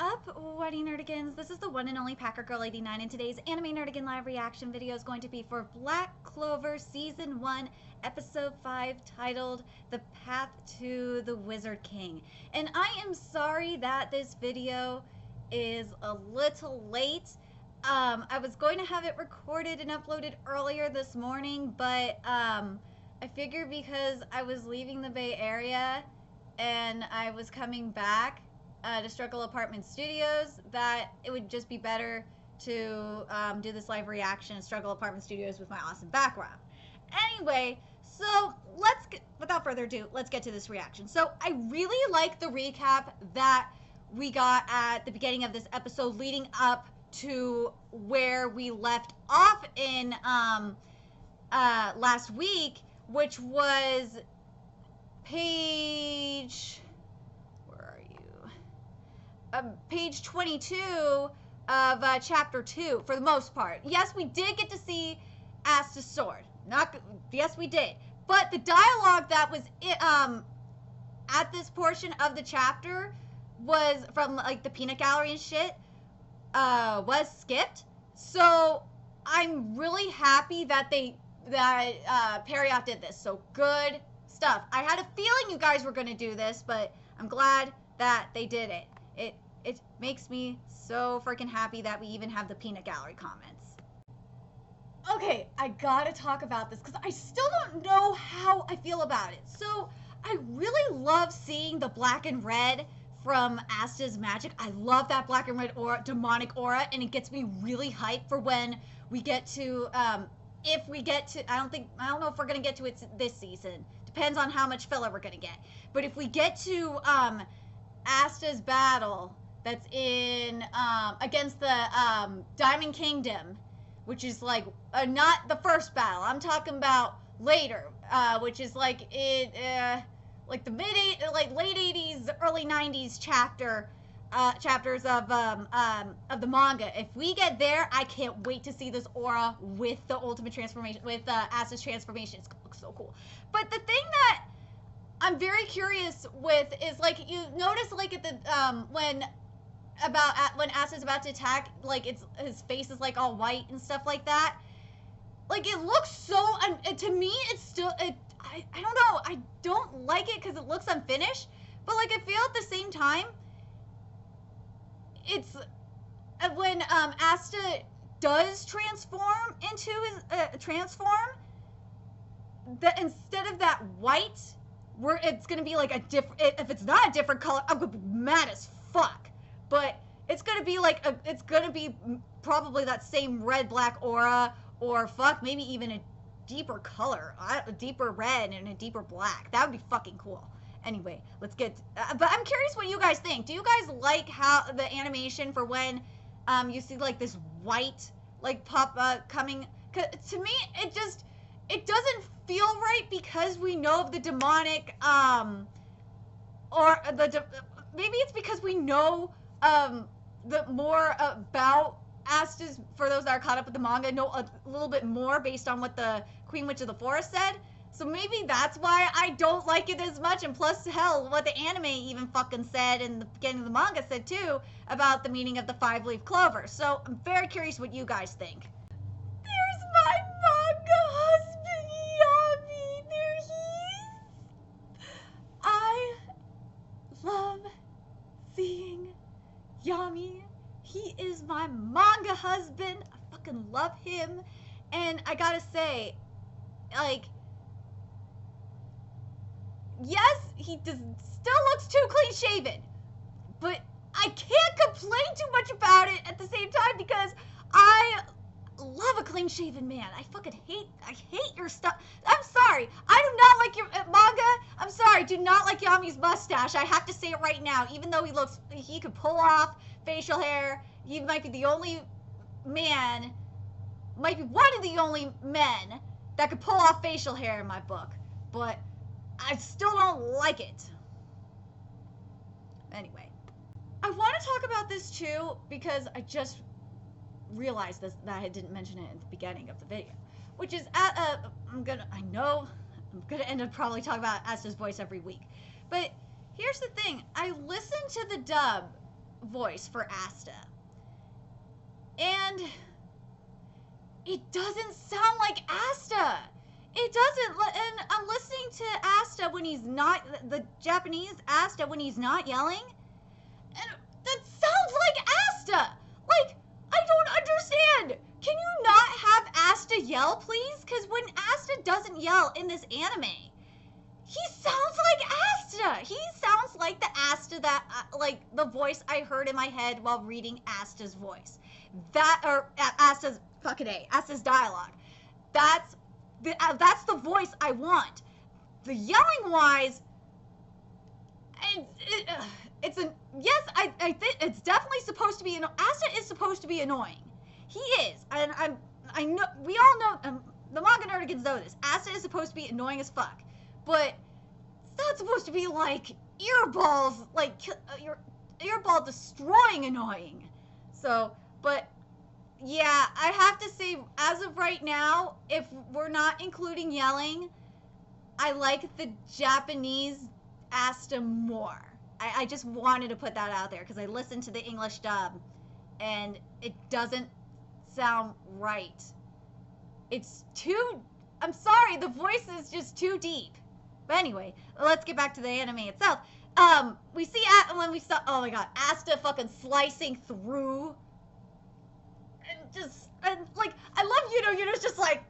up, Wedding Nerdigans? This is the one and only Packer Girl 89, and today's Anime Nerdigan live reaction video is going to be for Black Clover Season 1, Episode 5, titled The Path to the Wizard King. And I am sorry that this video is a little late. I was going to have it recorded and uploaded earlier this morning, but I figured because I was leaving the Bay Area and I was coming back to Struggle Apartment Studios, that it would just be better to do this live reaction at Struggle Apartment Studios with my awesome background. Anyway, so without further ado, let's get to this reaction. So I really like the recap that we got at the beginning of this episode leading up to where we left off in last week, which was page... page 22 of chapter 2 for the most part. Yes, we did get to see Asta's sword. Yes, we did. But the dialogue that was at this portion of the chapter was from like the peanut gallery and shit was skipped. So I'm really happy that Pierrot did this. So good stuff. I had a feeling you guys were going to do this, but I'm glad that they did it. It makes me so freaking happy that we even have the peanut gallery comments. Okay, I gotta talk about this because I still don't know how I feel about it. So I really love seeing the black and red from Asta's magic. I love that black and red aura, demonic aura, and it gets me really hyped for when we get to, if we get to, I don't know if we're gonna get to it this season. Depends on how much filler we're gonna get. But if we get to, Asta's battle that's in against the Diamond Kingdom, which is like not the first battle. I'm talking about later, which is like like the late 80s, early 90s chapters of the manga. If we get there, I can't wait to see this aura with the ultimate transformation, with Asta's transformation. It's gonna look so cool. But the thing that I'm very curious with is, like, you notice, like, at the when Asta's about to attack, like, his face is like all white and stuff like that. Like, it looks so to me it's still I don't know, I don't like it because it looks unfinished, but like I feel at the same time it's when Asta does transform into his that instead of that white, it's gonna be like a different, if it's not a different color, I'm gonna be mad as fuck. But it's gonna be like it's gonna be probably that same red black aura, or fuck, maybe even a deeper color, a deeper red and a deeper black. That would be fucking cool. Anyway, let's get but I'm curious what you guys think. Do you guys like how the animation for when you see like this white like pop coming? 'Cause to me it doesn't feel right because we know of the demonic maybe it's because we know the more about Asta's, for those that are caught up with the manga, know a little bit more based on what the Queen Witch of the Forest said. So maybe that's why I don't like it as much. And plus, hell, what the anime even fucking said in the beginning of the manga said too about the meaning of the 5-leaf clover. So I'm very curious what you guys think. There's my manga husband, Yami. There he is. I love seeing Yami. He is my manga husband. I fucking love him. And I gotta say, like, yes, he still looks too clean shaven, but I can't complain too much about it at the same time because I love a clean shaven man. I hate your stuff. I'm sorry. I do not like your manga. I'm sorry. Do not like Yami's mustache. I have to say it right now. Even though he could pull off facial hair. He might be the only man, might be one of the only men that could pull off facial hair in my book. But I still don't like it. Anyway, I want to talk about this too because I just realized that I didn't mention it at the beginning of the video, which is I'm gonna end up probably talking about Asta's voice every week. But here's the thing, I listened to the dub voice for Asta. And it doesn't sound like Asta. It doesn't. And I'm listening to Asta when he's not, the Japanese Asta when he's not yelling. And that sounds like Asta. Like, I don't understand. Can you not have Asta yell, please? Because when Asta doesn't yell in this anime, he sounds like Asta. He sounds like the Asta that, like, the voice I heard in my head while reading Asta's voice. Or Asta's, Asta's dialogue. That's the voice I want. The yelling wise, it's a, yes, I think it's definitely supposed to be, Asta is supposed to be annoying. He is, and I know, we all know, the manga nerdigans know this. Asta is supposed to be annoying as fuck, but it's not supposed to be like earballs, like your earball destroying annoying. So, but yeah, I have to say, as of right now, if we're not including yelling, I like the Japanese Asta more. I just wanted to put that out there because I listened to the English dub and it doesn't sound right. It's too, I'm sorry, the voice is just too deep. But anyway, let's get back to the anime itself. We see when we saw, oh my god, Asta fucking slicing through. And like, I love Yuno's just like,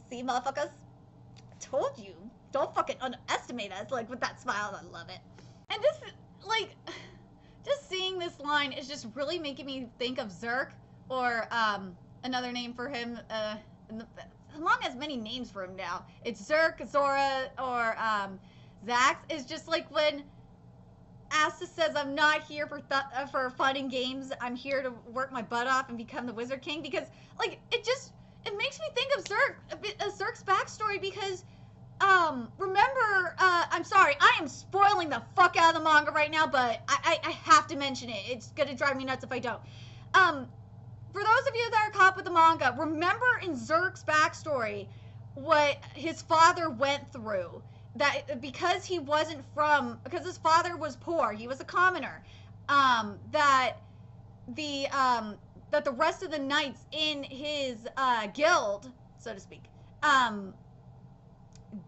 see motherfuckers, I told you, don't fucking underestimate us, like with that smile, I love it. And this, like, just seeing this line is just really making me think of Zerk, or another name for him, the manga has many names for him now. It's Zerk, Zora, or Zax. Is just like when Asta says, I'm not here for fun and games, I'm here to work my butt off and become the Wizard King, because, like, it makes me think of Zerk's backstory, because, remember, I'm sorry, I am spoiling the fuck out of the manga right now, but I have to mention it. It's gonna drive me nuts if I don't. For those of you that are caught up with the manga, remember in Zerk's backstory what his father went through. That because he wasn't because his father was poor, he was a commoner, that the rest of the knights in his guild, so to speak,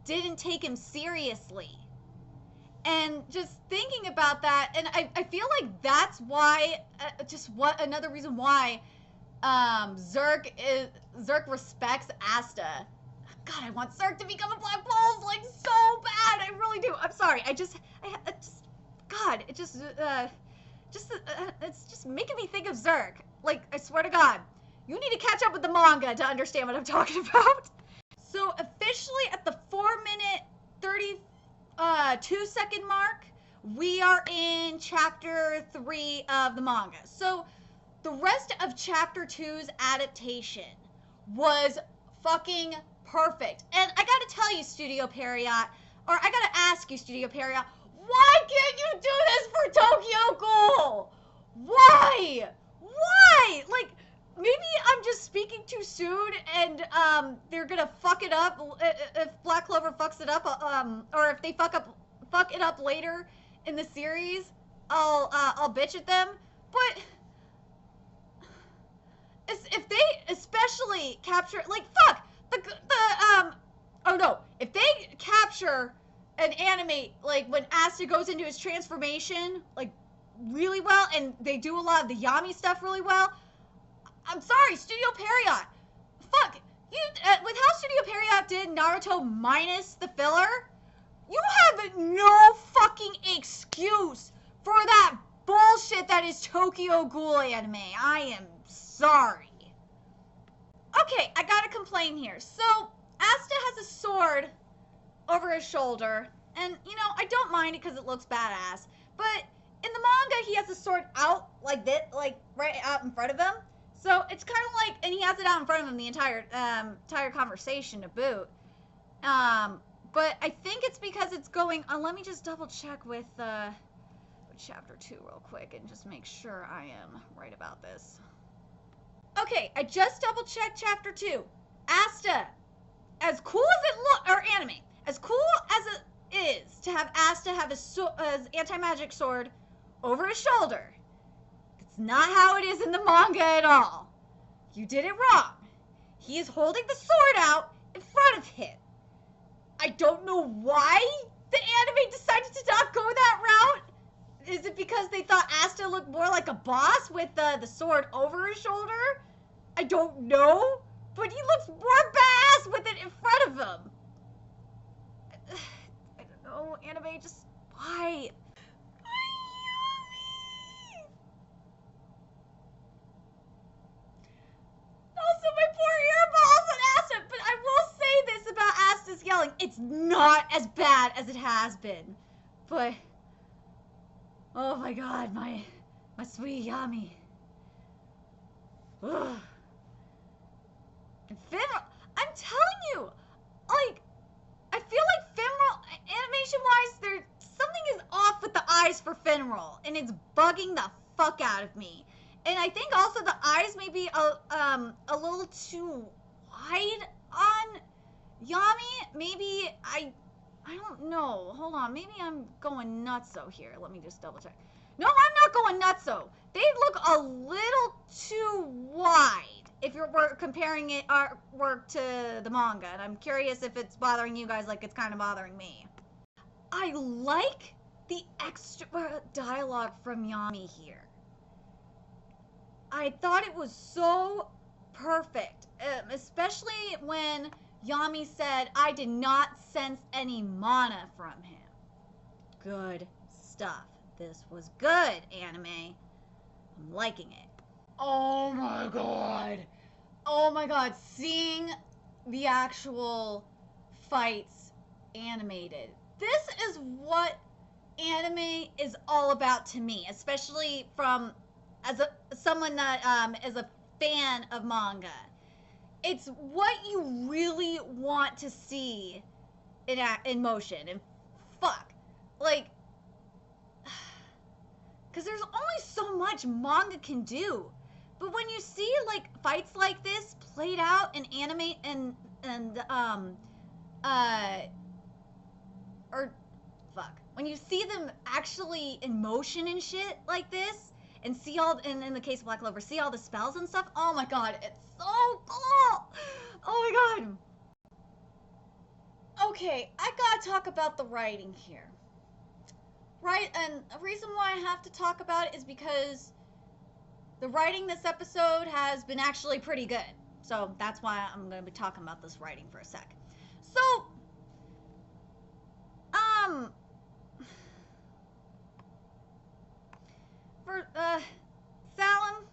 didn't take him seriously. And just thinking about that, and I feel like that's why, another reason why Zerk respects Asta. God, I want Zerk to become a Black Pulse, like, so bad. I really do. I'm sorry. God, it's just making me think of Zerk. Like, I swear to God, you need to catch up with the manga to understand what I'm talking about. So, officially at the 4-minute, 32-second mark, we are in chapter 3 of the manga. So, the rest of chapter 2's adaptation was fucking perfect. And I gotta tell you, Studio Pierrot, or I gotta ask you, Studio Pierrot, why can't you do this for Tokyo Ghoul? Why? Why? Like, maybe I'm just speaking too soon and they're gonna fuck it up if Black Clover fucks it up, or if they fuck it up later in the series, I'll bitch at them. But if they especially capture, like, fuck, oh no, if they capture and animate, like, when Asta goes into his transformation, like, really well, and they do a lot of the YAMI'S stuff really well, I'm sorry, Studio Pierrot, fuck, you, with how Studio Pierrot did Naruto minus the filler, you have no fucking excuse for that bullshit that is Tokyo Ghoul anime. I am sorry. Okay, I gotta complain here. So, Asta has a sword over his shoulder, and, you know, I don't mind it because it looks badass, but in the manga, he has a sword out like this, like, right out in front of him, so it's kind of like, and he has it out in front of him the entire conversation to boot, but I think it's because it's going, let me just double check with chapter 2 real quick and just make sure I am right about this. Okay, I just double checked chapter 2. Asta, as cool as it look, or anime, as cool as it is to have Asta have his anti-magic sword over his shoulder, It's not how it is in the manga at all. You did it wrong. He is holding the sword out in front of him. I don't know why the anime decided to not go that route. Is it because they thought Asta looked more like a boss with the sword over his shoulder? I don't know, but he looks more badass with it in front of him. I don't know, anime, just why? Also, my poor earballs on Asta, but I will say this about Asta's yelling. It's not as bad as it has been, but oh my god, my sweet Yami. Ugh. And Finral, I'm telling you, like, I feel like Finral, animation-wise, something is off with the eyes for Finral, and it's bugging the fuck out of me. And I think also the eyes may be a little too wide on Yami. Maybe I don't know. Hold on. Maybe I'm going nutso here. Let me just double check. No, I'm not going nutso. They look a little too wide if we're comparing it our work to the manga. And I'm curious if it's bothering you guys like it's kind of bothering me. I like the extra dialogue from Yami here. I thought it was so perfect, especially when Yami said, I did not sense any mana from him. Good stuff. This was good, anime. I'm liking it. Oh my god. Oh my god. Seeing the actual fights animated. This is what anime is all about to me, especially from someone that is a fan of manga. It's what you really want to see in motion. And fuck, like, because there's only so much manga can do. But when you see like fights like this played out in anime when you see them actually in motion and shit like this, and see all, and in the case of Black Clover, see all the spells and stuff. Oh my god, it's so cool! Oh my god. Okay, I gotta talk about the writing here. Right, and the reason why I have to talk about it is because the writing this episode has been actually pretty good. So that's why I'm gonna be talking about this writing for a sec. So, for, Salim,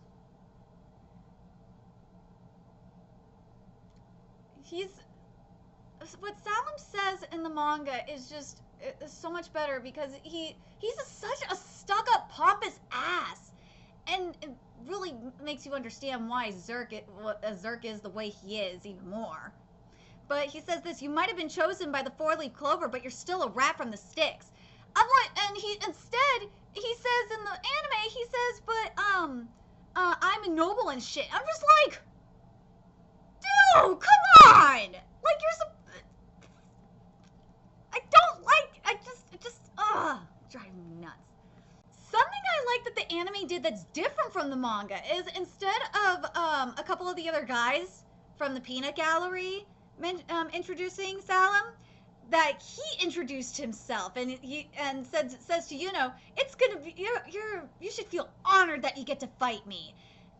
what Salim says in the manga is just so much better because he's such a stuck-up pompous ass, and it really makes you understand why Zerk is the way he is even more. But he says this: you might have been chosen by the four-leaf clover, but you're still a rat from the sticks. I'm like, and he says in the anime, he says, but I'm a noble and shit. I'm just like, dude, come on! Like, driving me nuts. Something I like that the anime did that's different from the manga is instead of a couple of the other guys from the Peanut Gallery introducing Salim, that he introduced himself and says to Yuno, it's gonna be you should feel honored that you get to fight me.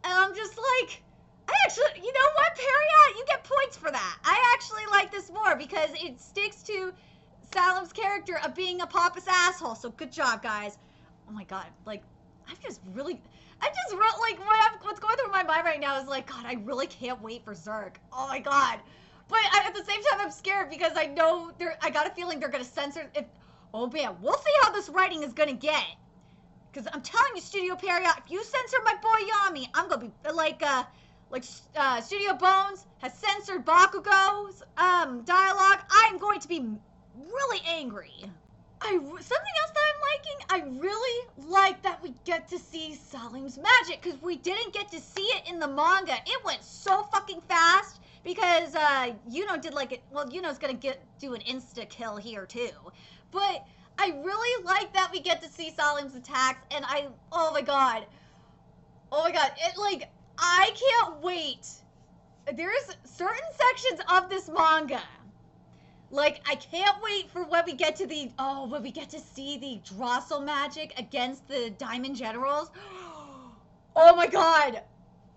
And I'm just like, I actually, you know what, Pierrot, you get points for that. I actually like this more because it sticks to Salim's character of being a pompous asshole. So good job, guys. Oh my god, like, what's going through my mind right now is like, god, I really can't wait for Zerk. Oh my god. But at the same time, I'm scared because I know I got a feeling they're gonna censor it. Oh man, we'll see how this writing is gonna get. Because I'm telling you, Studio Pierrot, if you censor my boy Yami, I'm gonna be like Studio Bones has censored Bakugo's dialogue. I'm going to be really angry. Something else that I'm liking, I really like that we get to see Salim's magic, because we didn't get to see it in the manga. It went so fucking fast, because Yuno did like it. Well, Yuno's gonna do an insta kill here too, but I really like that we get to see Salim's attacks, and oh my god, Oh my god, I can't wait. There's certain sections of this manga. Like, I can't wait for when we get to when we get to see the Drossel magic against the Diamond Generals. Oh my god.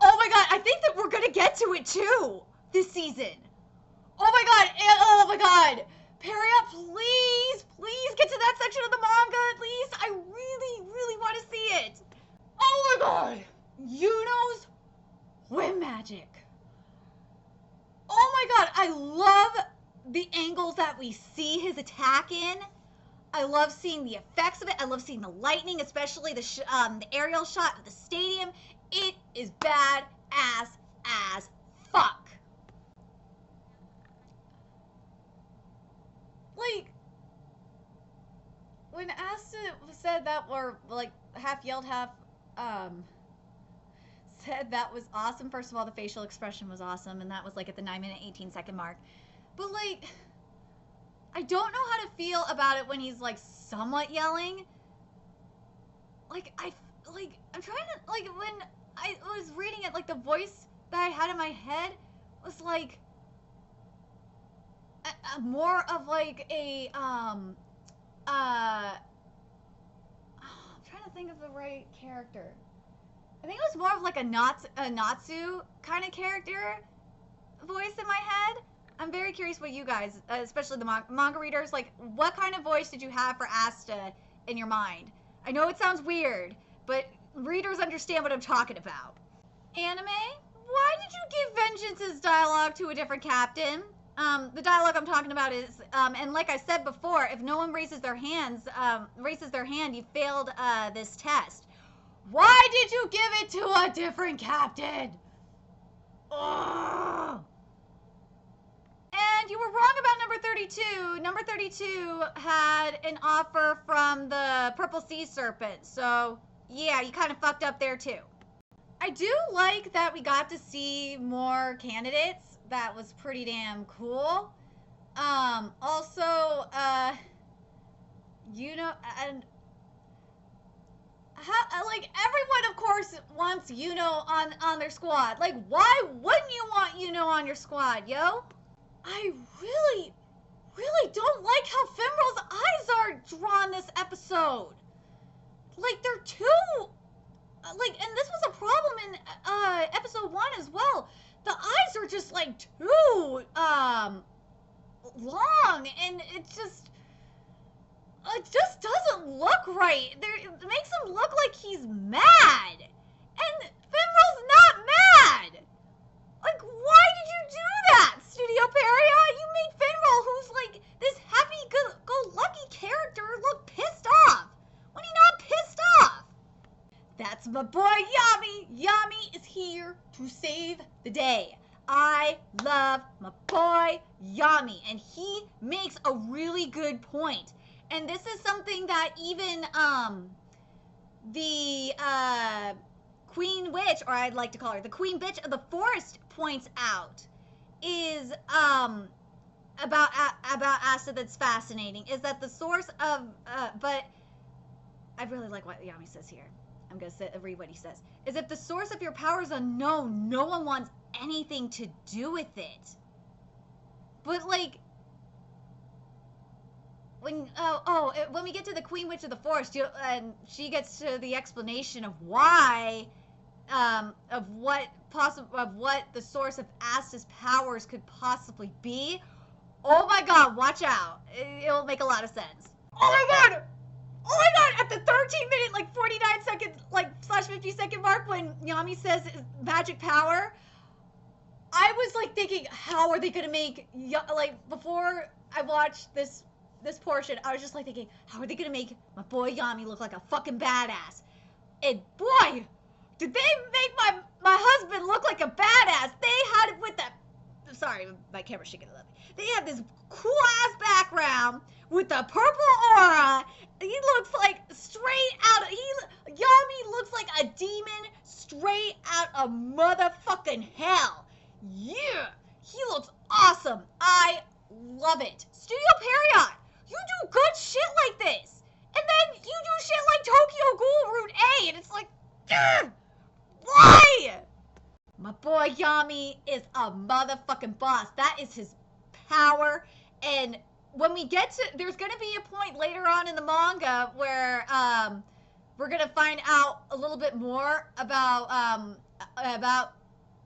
Oh my god, I think that we're gonna get to it too this season. Oh my god, oh my god. Pierrot, please get to that section of the manga, at least. I really, really want to see it. Oh my god. Yuno's wind magic. Oh my god, I love the angles that we see his attack in. I love seeing the effects of it. I love seeing the lightning, especially the aerial shot of the stadium. It is badass as fuck. Like, when Asta said that, or like half yelled, half said that was awesome. First of all, the facial expression was awesome, and that was like at the 9-minute 18-second mark. But like, I don't know how to feel about it when he's like somewhat yelling. Like I'm trying to, like, when I was reading it, like the voice that I had in my head was like more of like a I'm trying to think of the right character. I think it was more of like a Natsu kind of character voice in my head. I'm very curious what you guys, especially the manga readers, like, what kind of voice did you have for Asta in your mind? I know it sounds weird, but readers understand what I'm talking about. Anime, why did you give Vengeance's dialogue to a different captain? The dialogue I'm talking about is, and like I said before, if no one raises their hand, you failed this test. Why did you give it to a different captain? Ugh. And you were wrong about number 32. Number 32 had an offer from the Purple Sea Serpent. So, yeah, you kind of fucked up there too. I do like that we got to see more candidates. That was pretty damn cool. Also, you know, and like, everyone, of course, wants Yuno on their squad. Like, why wouldn't you want Yuno on your squad, yo? I really don't like how Fimro's eyes are drawn this episode. Like, they're too, like, and this was a problem in episode 1 as well. The eyes are just like too long, and it just doesn't look right. It makes him look like he's mad, and Fimro's not mad. Like, why did you do that, Studio Pierrot? You made Finral, who's like this happy-go-lucky character, look pissed off when he's not pissed off. That's my boy Yami. Yami is here to save the day. I love my boy Yami, and he makes a really good point. And this is something that even the Queen Witch, or I'd like to call her the Queen Bitch of the Forest, points out, is about Asta that's fascinating, is that the source of but I really like what Yami says here. I'm gonna read what he says. Is if the source of your power is unknown, no one wants anything to do with it. But like, when we get to the Queen Witch of the Forest, and she gets to the explanation of why, of what the source of Asta's powers could possibly be. Oh my god, watch out! It'll make a lot of sense. Oh my god! Oh my god! At the 13-minute, like 49-second, like /50-second mark, when Yami says magic power, I was like thinking, how are they gonna make, like, before I watched this portion, I was just like thinking, how are they gonna make my boy Yami look like a fucking badass? And boy, did they make my husband look like a badass. They had it with that, sorry, my camera's shaking a little bit. They had this cool ass background with the purple aura. He looks like Yami looks like a demon straight out of motherfucking hell. Yeah, he looks awesome. I love it. Studio Pierrot, you do good shit like this. And then you do shit like Tokyo Ghoul Route A, and it's like, boy! My boy Yami is a motherfucking boss. That is his power. And when we get to, there's gonna be a point later on in the manga where we're gonna find out a little bit more about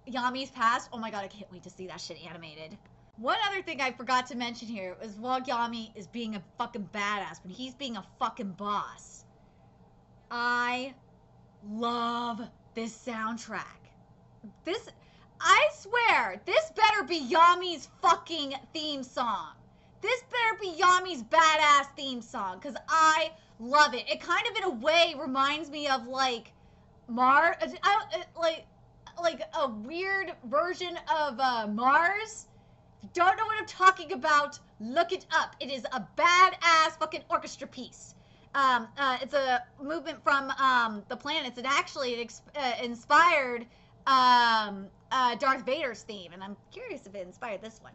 Yami's past. Oh my god, I can't wait to see that shit animated. One other thing I forgot to mention here is while Yami is being a fucking badass, when he's being a fucking boss, I love this soundtrack. This, I swear, this better be Yami's fucking theme song. This better be Yami's badass theme song, because I love it. It kind of, in a way, reminds me of, like, like a weird version of Mars. If you don't know what I'm talking about, look it up. It is a badass fucking orchestra piece. It's a movement from the planets, and actually it inspired Darth Vader's theme, and I'm curious if it inspired this one.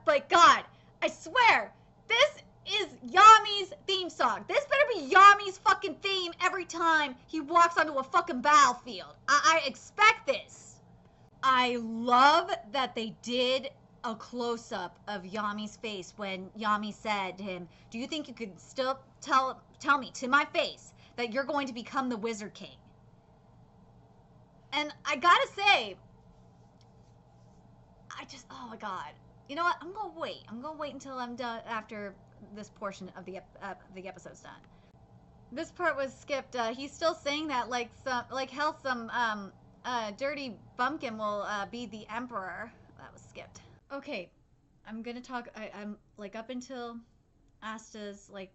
But God, I swear, this is Yami's theme song. This better be Yami's fucking theme every time he walks onto a fucking battlefield. I expect this. I love that they did a close-up of Yami's face when Yami said to him, do you think you could still tell me to my face that you're going to become the Wizard King? And I gotta say, oh my god. You know what? I'm gonna wait until I'm done after this portion of the episode's done. This part was skipped. He's still saying that like hell some dirty bumpkin will be the emperor. That was skipped. Okay, I'm gonna talk. I'm like up until Asta's like,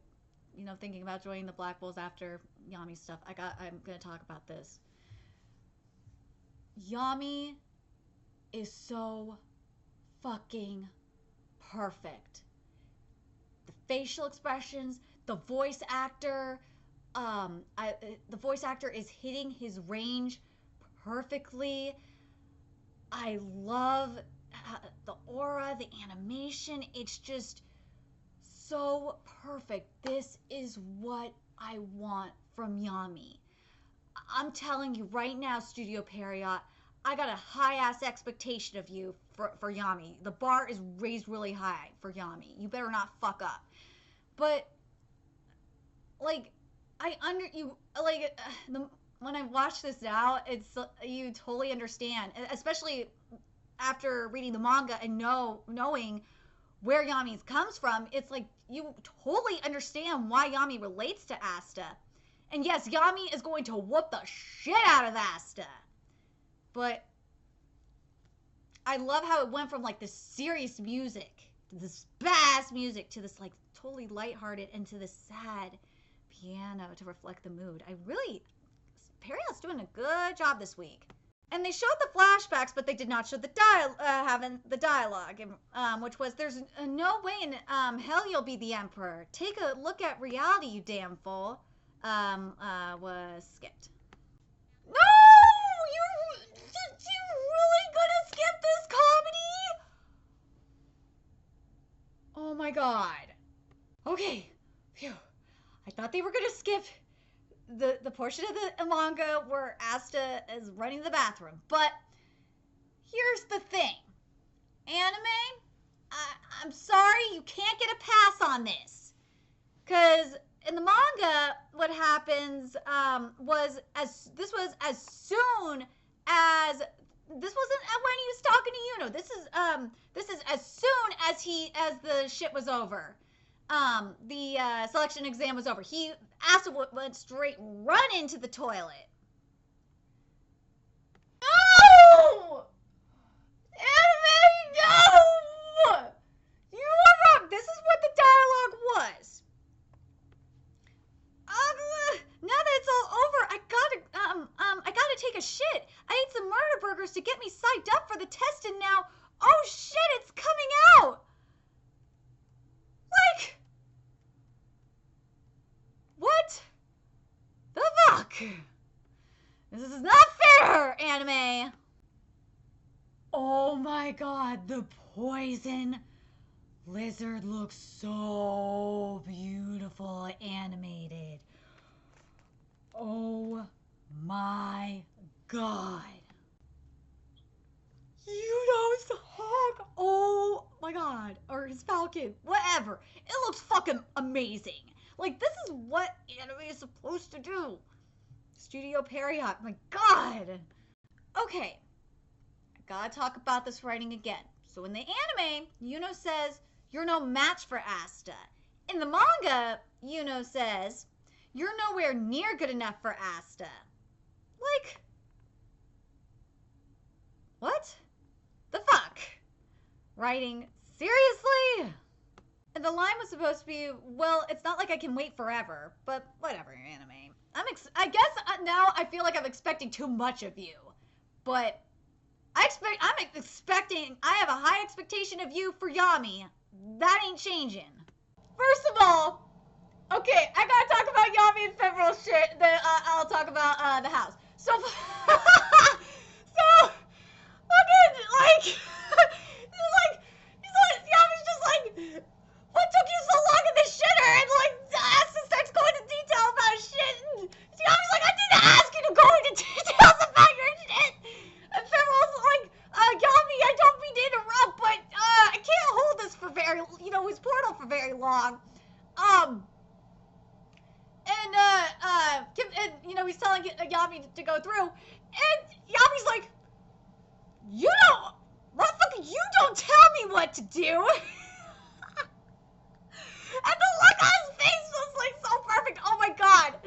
you know, thinking about joining the Black Bulls after Yami's stuff. I'm gonna talk about this. Yami is so fucking perfect. The facial expressions, the voice actor, the voice actor is hitting his range perfectly. I love the aura, the animation. It's just so perfect. This is what I want from Yami. I'm telling you right now, Studio Pierrot, I got a high-ass expectation of you for Yami. The bar is raised really high for Yami. You better not fuck up. But, like, when I watch this now, it's, you totally understand. Especially after reading the manga and knowing where Yami's comes from, it's like, you totally understand why Yami relates to Asta. And yes, Yami is going to whoop the shit out of Asta. But I love how it went from like this serious music to this badass music to this like totally lighthearted and to this sad piano to reflect the mood. Pierrot's doing a good job this week. And they showed the flashbacks, but they did not show the dialogue, which was, there's no way in hell you'll be the emperor. Take a look at reality, you damn fool. Was skipped. No! You really gonna skip this comedy? Oh my god. Okay. Phew. I thought they were gonna skip the portion of the manga where Asta is running the bathroom. But here's the thing. Anime, I'm sorry, you can't get a pass on this. Because in the manga, what happens this was as soon as, this wasn't when he was talking to Yuno. This is as soon as the shit was over. The selection exam was over. Asta went straight run into the toilet. No! Anime, no! You are wrong. This is what the dialogue was. Now that it's all over, I gotta take a shit. I ate some murder burgers to get me psyched up for the test, and now, oh shit, it's coming out. Like, what the fuck? This is not fair, anime. Oh my god, the poison lizard looks so beautiful animated. Oh my god. Yuno's hawk. Oh my god. Or his falcon. Whatever. It looks fucking amazing. Like, this is what anime is supposed to do. Studio Pierrot. My god. Okay. I gotta talk about this writing again. So in the anime, Yuno says, "You're no match for Asta." In the manga, Yuno says, "You're nowhere near good enough for Asta." Like, what the fuck? Writing, seriously? And the line was supposed to be, "Well, it's not like I can wait forever," but whatever, anime. I guess now I feel like I'm expecting too much of you, but I have a high expectation of you for Yami. That ain't changing. First of all, okay, I gotta talk about Yami and Febril's shit, then I'll talk about the house. So, fucking, like, Yami's just like, "What took you so long in this shitter?" And like, Asta starts going into detail about shit, and Yami's like, "I didn't ask you to go into details about your shit." And Febril's like, "Yami, I don't mean to interrupt, but I can't hold this for his portal for very long." And he's telling Yami to go through, and Yami's like, "Motherfucker, you don't tell me what to do." And the look on his face was like so perfect. Oh my god.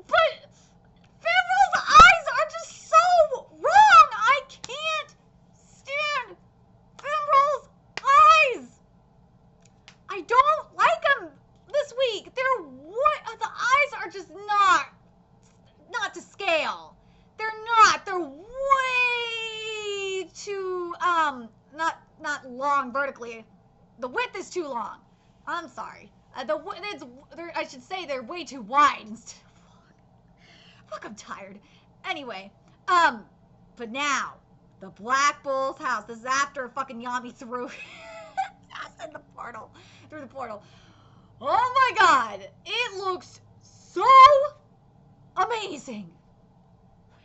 But Febril's eyes are just so wrong. I can't stand Febril's eyes. I don't like them this week. The eyes are just not to scale. They're not. They're way too not long vertically. The width is too long. I'm sorry. I should say they're way too wide. Fuck, I'm tired. Anyway, but now the Black Bull's house. This is after fucking Yami threw in the portal. Through the portal. Oh my god, it looks so amazing.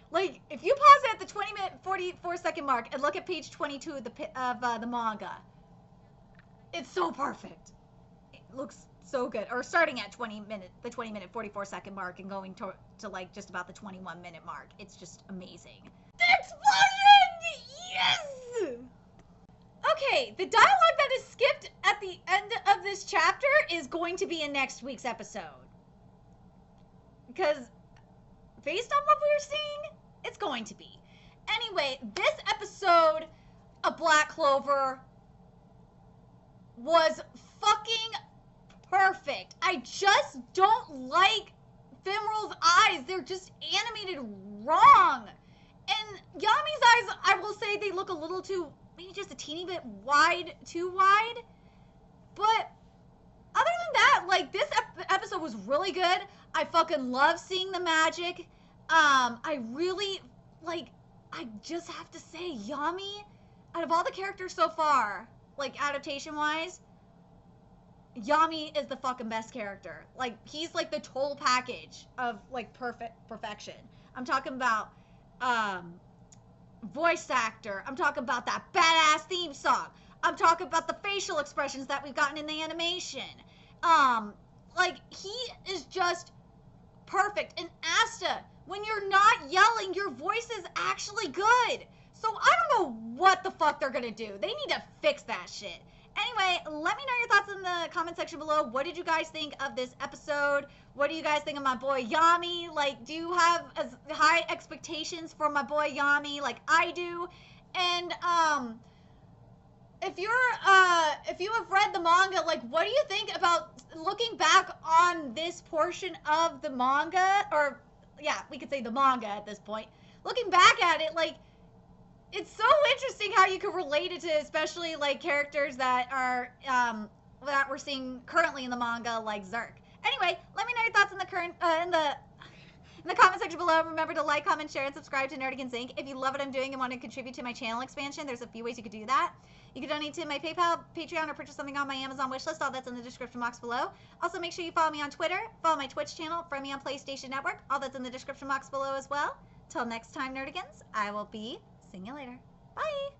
Like, if you pause it at the 20-minute, 44-second mark and look at page 22 of the manga, it's so perfect. It looks so good. Or starting at the 20-minute, 44-second mark and going to like just about the 21-minute mark. It's just amazing. The explosion! Yes! Okay, the dialogue that is skipped at the end of this chapter is going to be in next week's episode. Because based on what we're seeing, it's going to be. Anyway, this episode of Black Clover was fucking perfect. I just don't like Fimral's eyes. They're just animated wrong. And Yami's eyes, I will say they look a little too, maybe just a teeny bit too wide. But other than that, like, this episode was really good. I fucking love seeing the magic. I really, like, I just have to say, Yami, out of all the characters so far, like, adaptation-wise, Yami is the fucking best character. Like, he's like the total package of, like, perfection. I'm talking about, voice actor. I'm talking about that badass theme song. I'm talking about the facial expressions that we've gotten in the animation. Like, he is just perfect. And Asta, when you're not yelling, your voice is actually good. So I don't know what the fuck they're gonna do. They need to fix that shit. Anyway, let me know your thoughts in the comment section below. What did you guys think of this episode? What do you guys think of my boy Yami? Like, do you have as high expectations for my boy Yami like I do? And if you have read the manga, like, what do you think about looking back on this portion of the manga? Or yeah, we could say the manga at this point. Looking back at it, like, it's so interesting how you could relate it to, especially like characters that are that we're seeing currently in the manga, like Zerk. Anyway, let me know your thoughts in the comment section below. Remember to like, comment, share, and subscribe to Nerdigans Inc. If you love what I'm doing and want to contribute to my channel expansion, there's a few ways you could do that. You can donate to my PayPal, Patreon, or purchase something on my Amazon wishlist. All that's in the description box below. Also, make sure you follow me on Twitter, follow my Twitch channel, friend me on PlayStation Network. All that's in the description box below as well. Till next time, Nerdigans, I will be seeing you later. Bye!